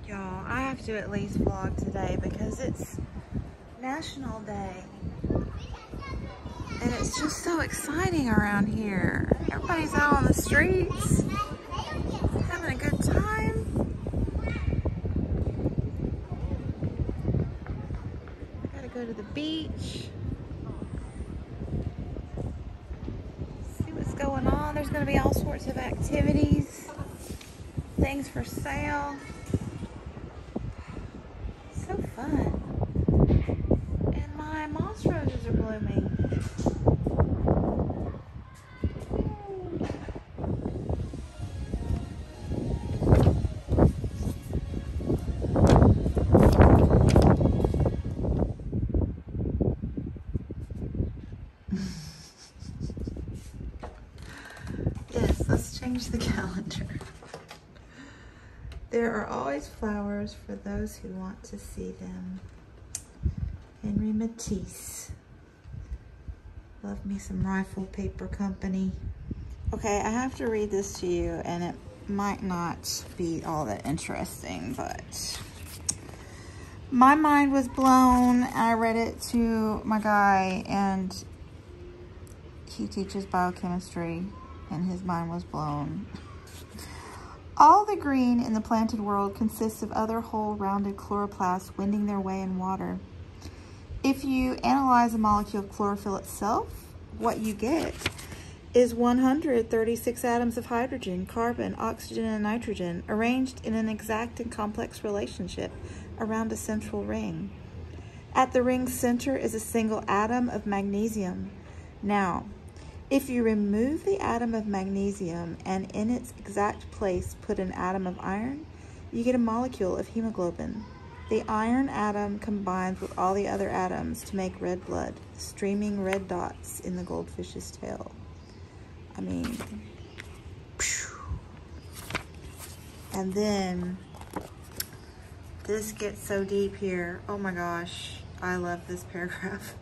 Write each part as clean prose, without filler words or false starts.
Y'all, I have to at least vlog today because it's National Day. And it's just so exciting around here. Everybody's out on the streets, having a good time. I gotta go to the beach. See what's going on. There's gonna be all sorts of activities, things for sale. So fun. And my moss roses are blooming. Yes, let's change the calendar. There are always flowers for those who want to see them. Henry Matisse. Love me some Rifle Paper Company. Okay, I have to read this to you, and it might not be all that interesting, but my mind was blown. I read it to my guy, and he teaches biochemistry, and his mind was blown. All the green in the planted world consists of other whole rounded chloroplasts wending their way in water. If you analyze a molecule of chlorophyll itself, what you get is 136 atoms of hydrogen, carbon, oxygen, and nitrogen arranged in an exact and complex relationship around a central ring. At the ring's center is a single atom of magnesium. Now, if you remove the atom of magnesium and in its exact place put an atom of iron, you get a molecule of hemoglobin. The iron atom combines with all the other atoms to make red blood, streaming red dots in the goldfish's tail. I mean, phew. And then this gets so deep here. Oh my gosh, I love this paragraph.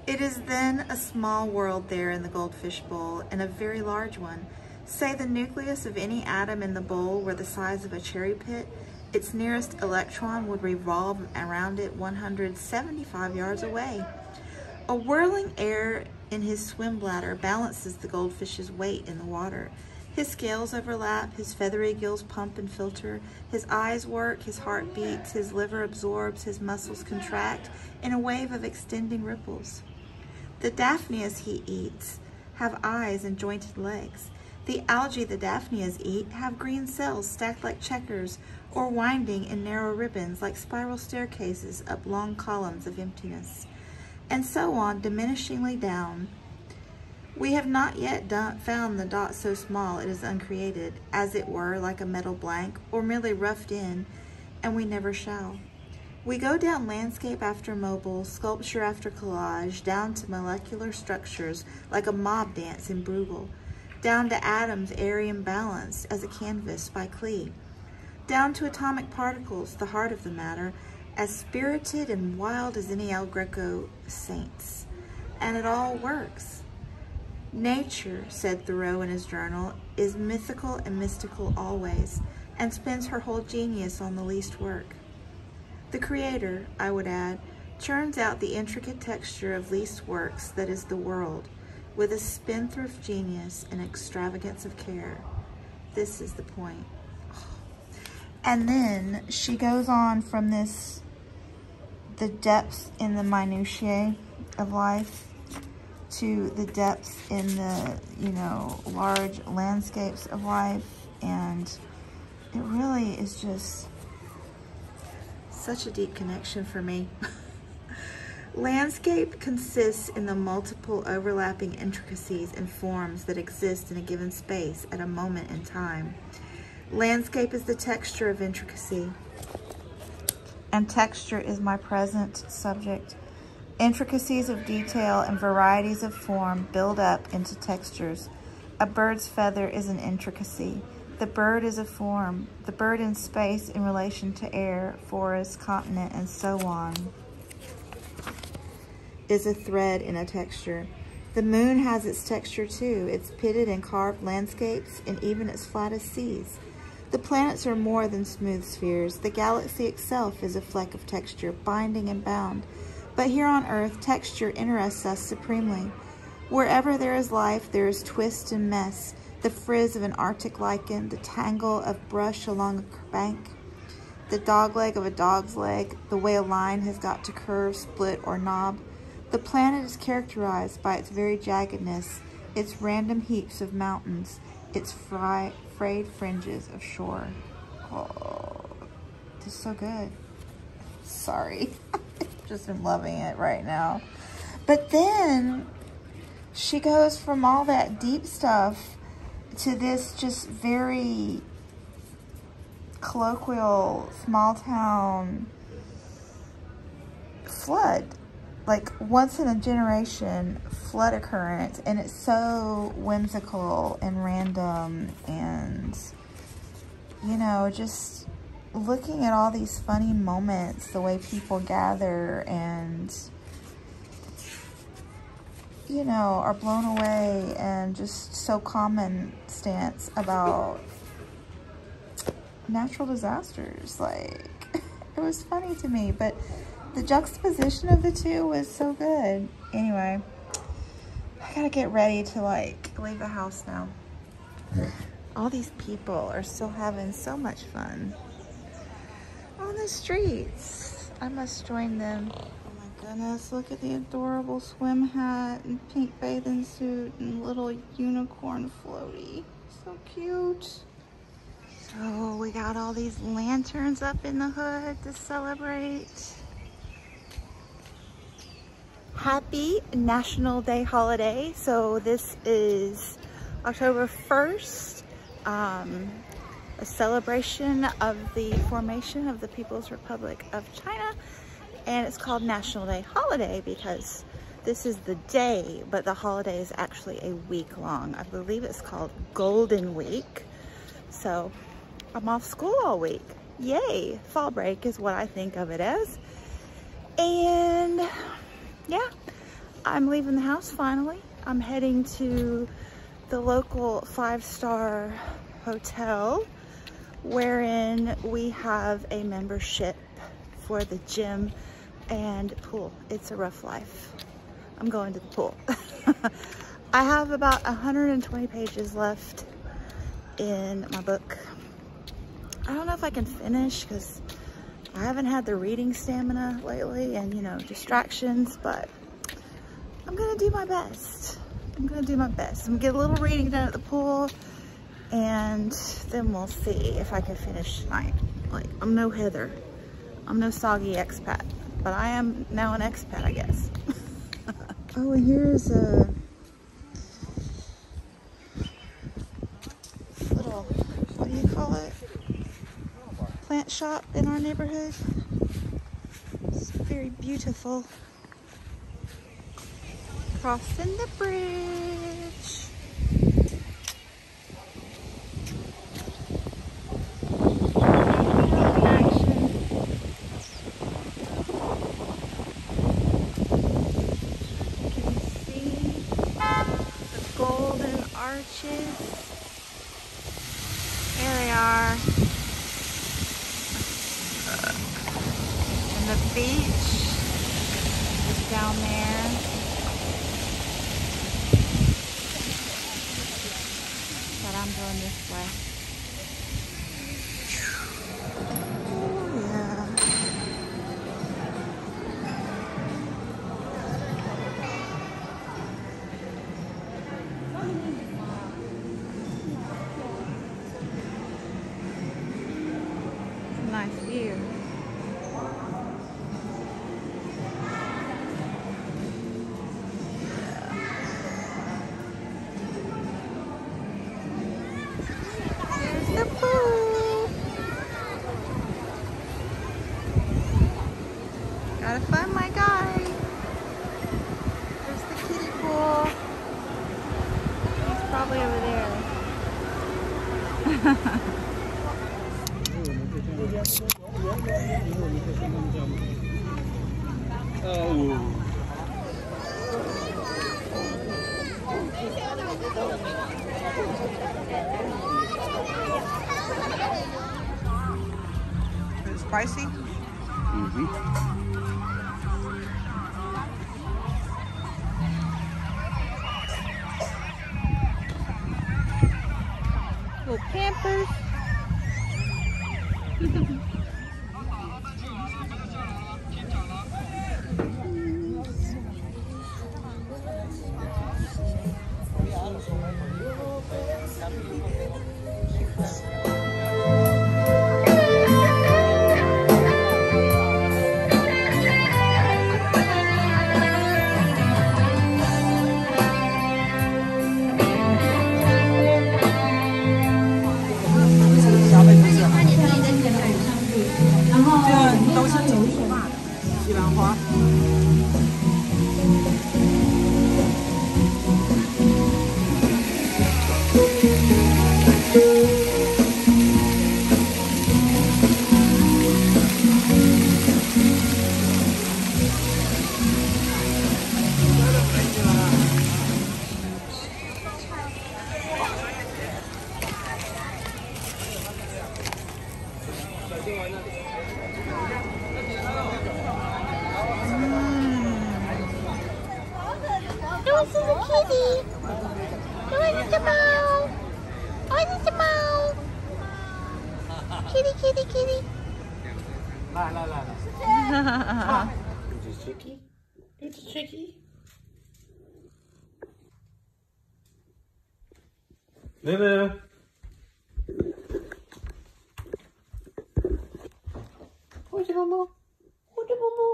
It is then a small world there in the goldfish bowl, and a very large one. Say the nucleus of any atom in the bowl were the size of a cherry pit, its nearest electron would revolve around it 175 yards away. A whirling air in his swim bladder balances the goldfish's weight in the water. His scales overlap, his feathery gills pump and filter, his eyes work, his heart beats, his liver absorbs, his muscles contract in a wave of extending ripples. The daphnias he eats have eyes and jointed legs. The algae the daphnias eat have green cells stacked like checkers or winding in narrow ribbons like spiral staircases up long columns of emptiness. And so on, diminishingly down. We have not yet found the dot so small it is uncreated, as it were like a metal blank, or merely roughed in, and we never shall. We go down landscape after mobile, sculpture after collage, down to molecular structures like a mob dance in Bruegel, down to atoms airy and balanced as a canvas by Klee, down to atomic particles, the heart of the matter, as spirited and wild as any El Greco saints. And it all works. Nature, said Thoreau in his journal, is mythical and mystical always, and spends her whole genius on the least work. The Creator, I would add, churns out the intricate texture of least works that is the world, with a spendthrift genius and extravagance of care. This is the point. And then she goes on from this, the depth in the minutiae of life, to the depth in the, large landscapes of life. And it really is just such a deep connection for me. Landscape consists in the multiple overlapping intricacies and forms that exist in a given space at a moment in time. Landscape is the texture of intricacy, and texture is my present subject. Intricacies of detail and varieties of form build up into textures. A bird's feather is an intricacy. The bird is a form. The bird in space in relation to air, forest, continent, and so on is a thread in a texture. The moon has its texture too, its pitted and carved landscapes, and even its flattest seas. The planets are more than smooth spheres. The galaxy itself is a fleck of texture, binding and bound. But here on Earth, texture interests us supremely. Wherever there is life, there is twist and mess, the frizz of an Arctic lichen, the tangle of brush along a bank, the dogleg of a dog's leg, the way a line has got to curve, split, or knob. The planet is characterized by its very jaggedness, its random heaps of mountains, its frayed fringes of shore. Oh, this is so good. Sorry. Just am loving it right now. But then she goes from all that deep stuff to this just very colloquial small town flood, like once in a generation flood occurrence, and it's so whimsical and random, and you know, just looking at all these funny moments, the way people gather and, you know, are blown away, and just so common stance about natural disasters. Like, it was funny to me, but the juxtaposition of the two was so good. Anyway, I gotta get ready to like leave the house now. All these people are still having so much fun on the streets. I must join them. Oh my goodness, look at the adorable swim hat and pink bathing suit and little unicorn floaty. So cute. So we got all these lanterns up in the hood to celebrate. Happy National Day holiday. So this is October 1st, a celebration of the formation of the People's Republic of China, and it's called National Day holiday because this is the day, but the holiday is actually a week long. I believe it's called Golden Week. So I'm off school all week. Yay! Fall break is what I think of it as. And yeah, I'm leaving the house finally. I'm heading to the local 5-star hotel wherein we have a membership for the gym and pool. It's a rough life. I'm going to the pool. I have about 120 pages left in my book. I don't know if I can finish because I haven't had the reading stamina lately, and you know, distractions, but I'm gonna do my best. I'm gonna do my best. I'm gonna get a little reading done at the pool, and then we'll see if I can finish tonight. Like, I'm no Heather. I'm no soggy expat, but I am now an expat, I guess. Oh, and here's a little, what do you call it? Plant shop in our neighborhood. It's very beautiful. Crossing the bridge. Arches. There they are. And the beach is down there. But I'm going this way. Oh yeah. Nice view. There's the pool. Gotta find my guy. There's the kiddie pool. He's probably over there. Is it spicy? Mm-hmm. Little campers. This is a kitty. No, it's a mouse. Oh, it's a mouse. Kitty, kitty, kitty. It's tricky. It's tricky. Lulu. Where's your mama? Where's your mama?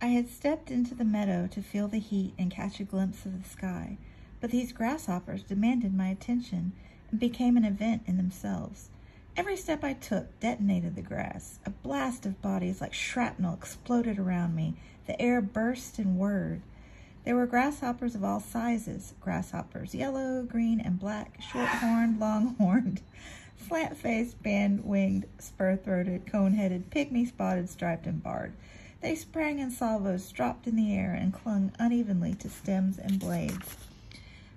I had stepped into the meadow to feel the heat and catch a glimpse of the sky, but these grasshoppers demanded my attention and became an event in themselves. Every step I took detonated the grass. A blast of bodies like shrapnel exploded around me. The air burst and whirred. There were grasshoppers of all sizes. Grasshoppers, yellow, green, and black, short-horned, long-horned, slant-faced, band-winged, spur-throated, cone-headed, pygmy-spotted, striped, and barred. They sprang in salvos, dropped in the air, and clung unevenly to stems and blades,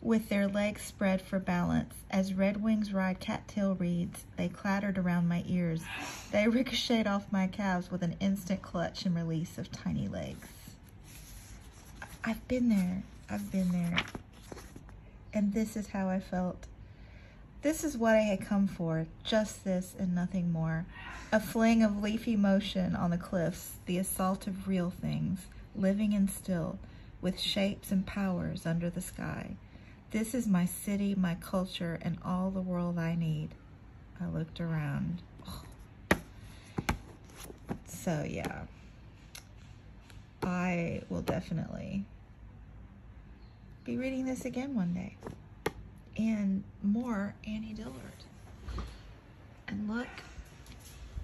with their legs spread for balance. As redwings ride cattail reeds, they clattered around my ears. They ricocheted off my calves with an instant clutch and release of tiny legs. I've been there. I've been there. And this is how I felt. This is what I had come for, just this and nothing more. A fling of leafy motion on the cliffs, the assault of real things, living and still, with shapes and powers under the sky. This is my city, my culture, and all the world I need. I looked around. So yeah, I will definitely be reading this again one day. And more Annie Dillard. And look,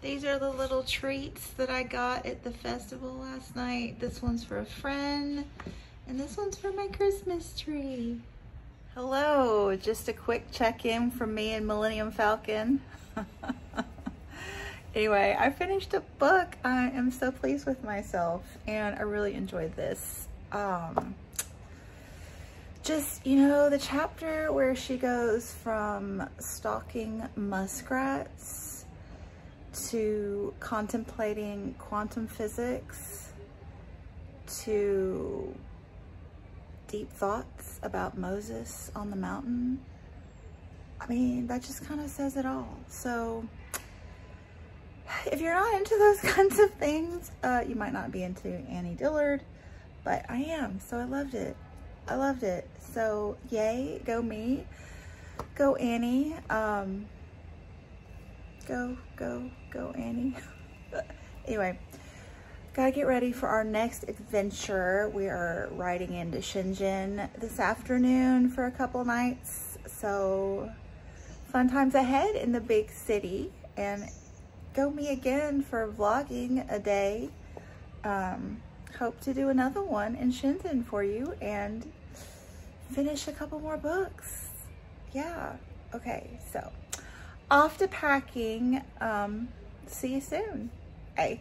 these are the little treats that I got at the festival last night. This one's for a friend, and this one's for my Christmas tree. Hello, just a quick check-in from me and Millennium Falcon. Anyway, I finished a book. I am so pleased with myself, and I really enjoyed this. Just, you know, the chapter where she goes from stalking muskrats to contemplating quantum physics to deep thoughts about Moses on the mountain. I mean, that just kind of says it all. So if you're not into those kinds of things, you might not be into Annie Dillard, but I am, so I loved it. I loved it. So yay, go me, go Annie, go Annie. Anyway, gotta get ready for our next adventure. We are riding into Shenzhen this afternoon for a couple nights. So fun times ahead in the big city, and go me again for vlogging a day. Hope to do another one in Shenzhen for you and finish a couple more books. Yeah, okay, so off to packing. See you soon. Bye.